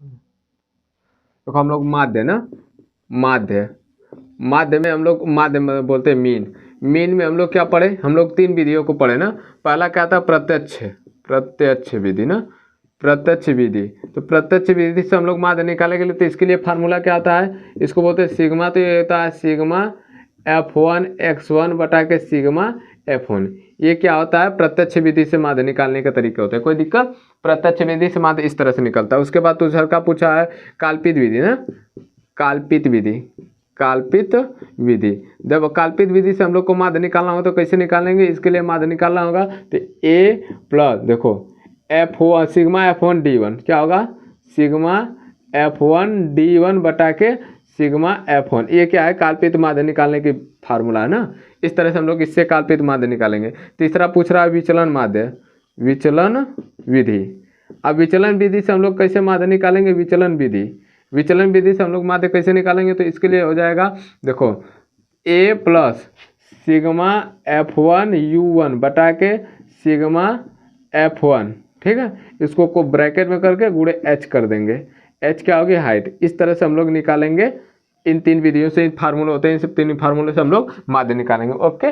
तो हम लोग माध्य ना, माध्य, माध्य में हम लोग माध्य में बोलते हैं मीन। मीन में हम लोग क्या पढ़े, हम लोग 3 विधियों को पढ़े ना। पहला क्या था, प्रत्यक्ष, प्रत्यक्ष विधि ना, प्रत्यक्ष विधि। तो प्रत्यक्ष विधि से हम लोग माध्य निकालेंगे, तो इसके लिए फार्मूला क्या आता है, इसको बोलते हैं सिग्मा। तो ये होता है सिग्मा F1 x1 बटा के सिग्मा F1। ये क्या होता है, प्रत्यक्ष विधि से माध्य निकालने का तरीका होता है। कोई दिक्कत, प्रत्यक्ष विधि से माध्य इस तरह से निकलता है। उसके बाद दूसरा का पूछा है काल्पित विधि ना, काल्पित विधि, काल्पित विधि। जब काल्पित विधि से हम लोग को माध्य निकालना हो तो कैसे निकालेंगे, इसके लिए माध्य निकालना होगा तो ए प्लस देखो F1 सिग्मा F1 D1 क्या होगा, सिग्मा F1 D1 बटा के सिग्मा F1। ये क्या है, काल्पित माध्य निकालने की फार्मूला है ना। इस तरह से हम लोग इससे काल्पित माध्य निकालेंगे। तीसरा पूछ रहा है विचलन माध्य, विचलन विधि। अब विचलन विधि से हम लोग कैसे माध्य निकालेंगे, विचलन विधि, विचलन विधि से हम लोग माध्य कैसे निकालेंगे, तो इसके लिए हो जाएगा देखो ए प्लस सिग्मा F1 U1 बटा के सिग्मा F1, ठीक है। इसको को ब्रैकेट में करके गुणे H कर देंगे, H क्या होगी, हाइट। इस तरह से हम लोग निकालेंगे। इन 3 विधियों से फार्मूले होते हैं, इन सब 3 फार्मूले से हम लोग माध्य निकालेंगे। ओके।